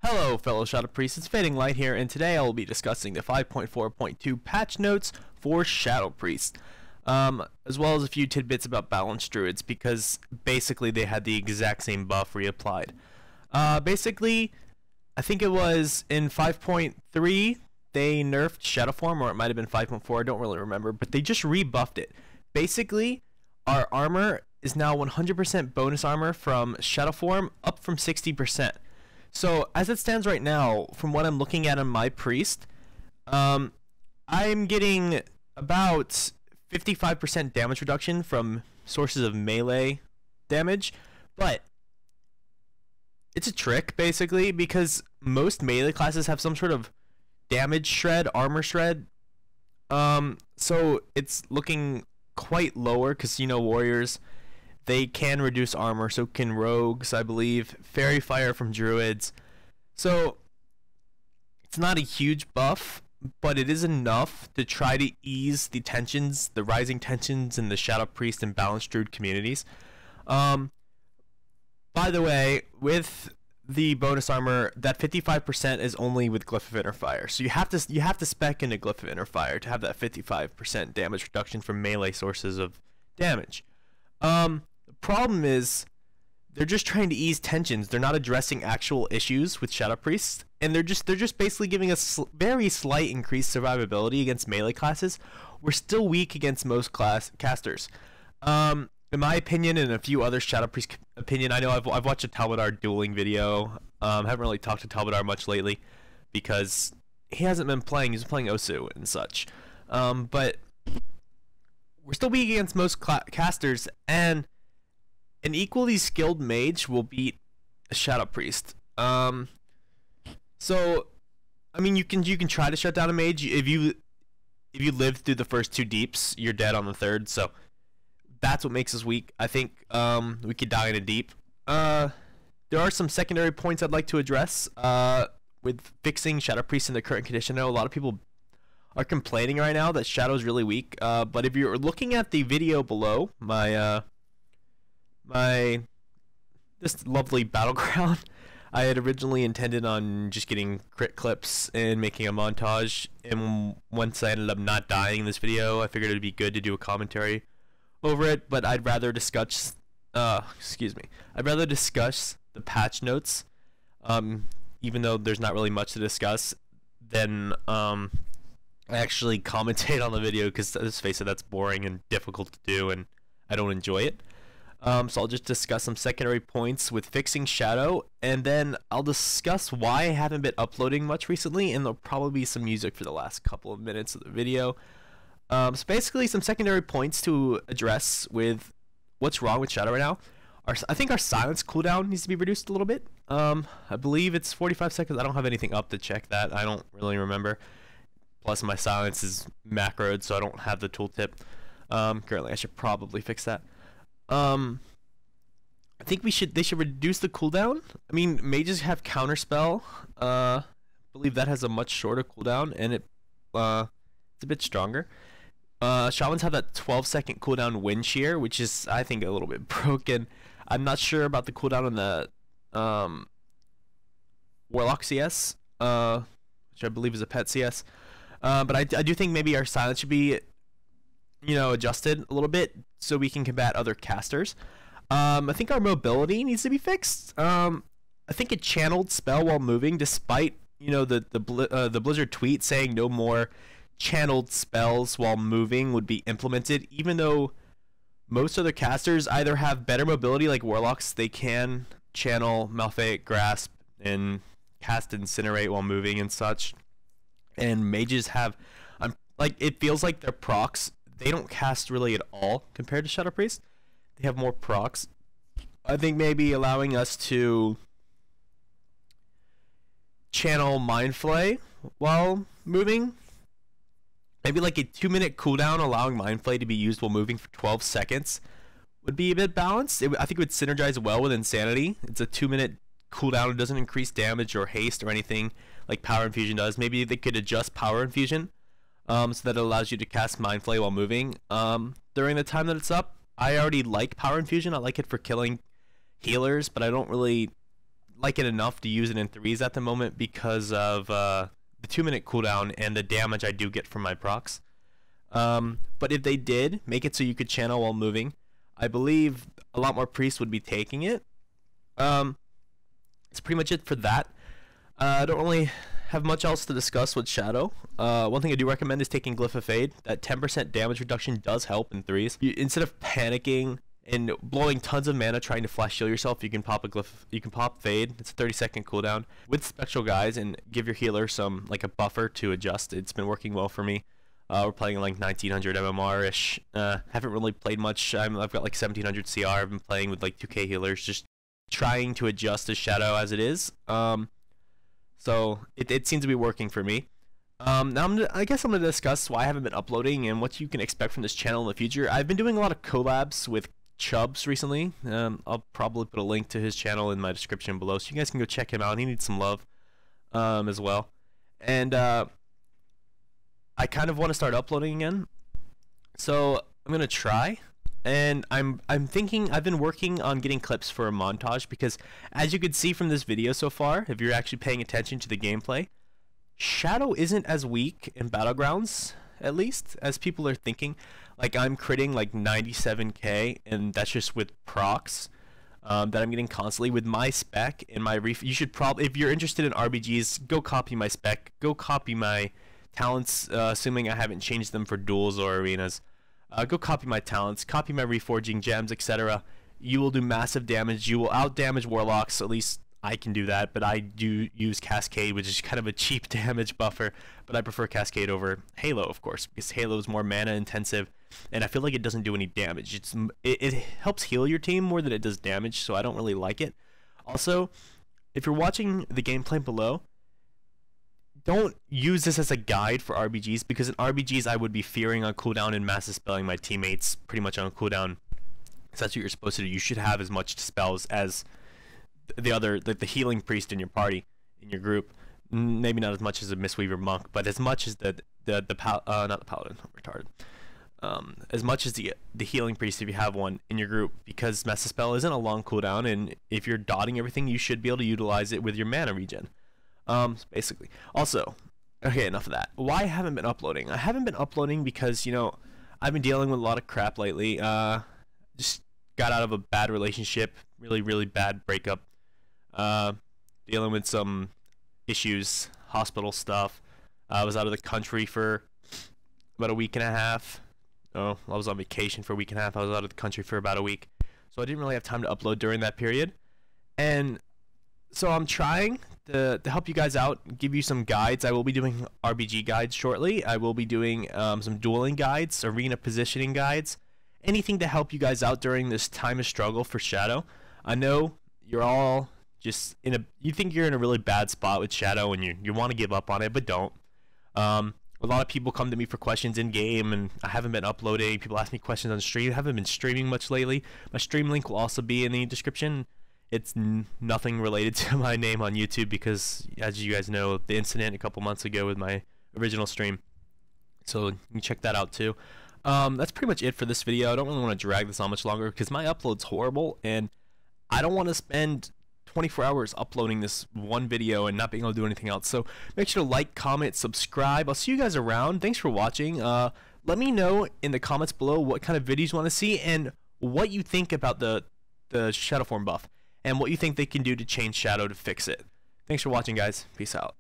Hello fellow Shadow Priests, it's Fading Light here, and today I will be discussing the 5.4.2 patch notes for Shadow Priest, as well as a few tidbits about Balanced Druids, because basically they had the exact same buff reapplied. Basically, I think it was in 5.3 they nerfed Shadow Form, or it might have been 5.4, I don't really remember, but they just rebuffed it. Basically, our armor is now 100% bonus armor from Shadow Form, up from 60%. So, as it stands right now, from what I'm looking at on my priest, I'm getting about 55% damage reduction from sources of melee damage, but it's a trick, basically, because most melee classes have some sort of damage shred, armor shred, so it's looking quite lower, because, you know, warriors, they can reduce armor, so can rogues, I believe, fairy fire from druids. So it's not a huge buff, but it is enough to try to ease the tensions, the rising tensions in the Shadow Priest and Balanced Druid communities. By the way, with the bonus armor, that 55% is only with Glyph of Inner Fire. So you have to spec in a Glyph of Inner Fire to have that 55% damage reduction from melee sources of damage. The problem is they're just trying to ease tensions. They're not addressing actual issues with Shadow Priests, and they're just basically giving us very slight increased survivability against melee classes. We're still weak against most casters. In my opinion, and a few other Shadow Priest opinion, I know I've watched a Talbadar dueling video. Haven't really talked to Talbadar much lately because he hasn't been playing. He's been playing Osu and such. But we're still weak against most casters, and an equally skilled mage will beat a Shadow Priest. So I mean, you can try to shut down a mage. If you live through the first two deeps, you're dead on the third. So that's what makes us weak. I think we could die in a deep. There are some secondary points I'd like to address with fixing Shadow Priest in the current condition. I know a lot of people are complaining right now that Shadow's really weak. But if you're looking at the video below, this lovely Battleground, I had originally intended on just getting crit clips and making a montage, and once I ended up not dying in this video, I figured it'd be good to do a commentary over it, but I'd rather discuss I'd rather discuss the patch notes, even though there's not really much to discuss, than I actually commentate on the video, because let's face it, that's boring and difficult to do, and I don't enjoy it. So I'll just discuss some secondary points with fixing Shadow, and then I'll discuss why I haven't been uploading much recently, and there'll probably be some music for the last couple of minutes of the video. So basically, some secondary points to address with what's wrong with Shadow right now. I think our silence cooldown needs to be reduced a little bit. I believe it's 45 seconds. I don't have anything up to check that. I don't really remember. Plus, my silence is macroed, so I don't have the tooltip. Currently, I should probably fix that. I think they should reduce the cooldown. I mean, mages have counterspell. I believe that has a much shorter cooldown, and it's a bit stronger. Shamans have that 12-second cooldown wind shear, which is, I think, a little bit broken. I'm not sure about the cooldown on the Warlock CS, which I believe is a pet CS. But I do think maybe our silence should be, adjusted a little bit so we can combat other casters. I think our mobility needs to be fixed. I think a channeled spell while moving, despite the Blizzard tweet saying no more channeled spells while moving would be implemented, even though most other casters either have better mobility, like warlocks, they can channel Malfaic Grasp and cast Incinerate while moving and such, and mages have it feels like their procs, they don't cast really at all compared to Shadow Priest. They have more procs. I think maybe allowing us to channel Mind Flay while moving, maybe like a 2-minute cooldown allowing Mind Flay to be used while moving for 12 seconds would be a bit balanced. I think it would synergize well with Insanity. It's a 2-minute cooldown. It doesn't increase damage or haste or anything like Power Infusion does. Maybe they could adjust Power Infusion so that it allows you to cast Mind Flay while moving during the time that it's up. I already like Power Infusion. I like it for killing healers, but I don't really like it enough to use it in 3s at the moment because of the 2-minute cooldown and the damage I do get from my procs. But if they did make it so you could channel while moving, I believe a lot more priests would be taking it. That's pretty much it for that. I don't really have much else to discuss with Shadow. One thing I do recommend is taking Glyph of Fade. That 10% damage reduction does help in 3s. Instead of panicking and blowing tons of mana trying to flash shield yourself, you can pop a Glyph. You can pop Fade. It's a 30-second cooldown with Spectral Guys and give your healer some like a buffer to adjust. It's been working well for me. We're playing like 1900 MMR ish. Haven't really played much. I've got like 1700 CR. I've been playing with like 2k healers, just trying to adjust to Shadow as it is. So it seems to be working for me. Now I guess I'm gonna discuss why I haven't been uploading and what you can expect from this channel in the future. I've been doing a lot of collabs with Chubbs recently. I'll probably put a link to his channel in my description below, so you guys can go check him out. He needs some love as well. And I kind of want to start uploading again, so I'm gonna try. And I'm thinking, I've been working on getting clips for a montage because, as you can see from this video so far, if you're actually paying attention to the gameplay, Shadow isn't as weak in Battlegrounds, at least, as people are thinking. Like, I'm critting like 97k, and that's just with procs that I'm getting constantly with my spec and my you should probably, if you're interested in RBGs, go copy my spec, go copy my talents, assuming I haven't changed them for duels or arenas. Go copy my talents, copy my reforging gems, etc. You will do massive damage. You will out-damage warlocks. At least I can do that, but I do use Cascade, which is kind of a cheap damage buffer. But I prefer Cascade over Halo, of course, because Halo is more mana intensive, and I feel like it doesn't do any damage. It helps heal your team more than it does damage, so I don't really like it. Also, if you're watching the gameplay below, don't use this as a guide for RBGs, because in RBGs I would be fearing on cooldown and mass dispelling my teammates pretty much on cooldown. So that's what you're supposed to do. You should have as much dispels as the healing priest in your party, in your group. Maybe not as much as a Mistweaver monk, but as much as not the paladin, I'm retarded. As much as the healing priest if you have one in your group, because mass dispel isn't a long cooldown, and if you're dotting everything, you should be able to utilize it with your mana regen. Basically. Also, okay, enough of that. Why I haven't been uploading? I haven't been uploading because, you know, I've been dealing with a lot of crap lately. Just got out of a bad relationship, really bad breakup. Dealing with some issues, hospital stuff. I was out of the country for about a week and a half. Oh, I was on vacation for a week and a half. I was out of the country for about a week. So I didn't really have time to upload during that period. And so I'm trying to help you guys out, give you some guides. I will be doing RBG guides shortly. I will be doing some dueling guides, arena positioning guides, anything to help you guys out during this time of struggle for Shadow. I know you're all just you think you're in a really bad spot with Shadow and you want to give up on it, but don't. A lot of people come to me for questions in game, and I haven't been uploading. People ask me questions on stream. I haven't been streaming much lately. My stream link will also be in the description. It's nothing related to my name on YouTube because, as you guys know, the incident a couple months ago with my original stream. So you can check that out too. That's pretty much it for this video. I don't really want to drag this on much longer because my upload's horrible, and I don't want to spend 24 hours uploading this one video and not being able to do anything else. So make sure to like, comment, subscribe. I'll see you guys around. Thanks for watching. Let me know in the comments below what kind of videos you want to see and what you think about the Shadow form buff and what you think they can do to change Shadow to fix it. Thanks for watching, guys. Peace out.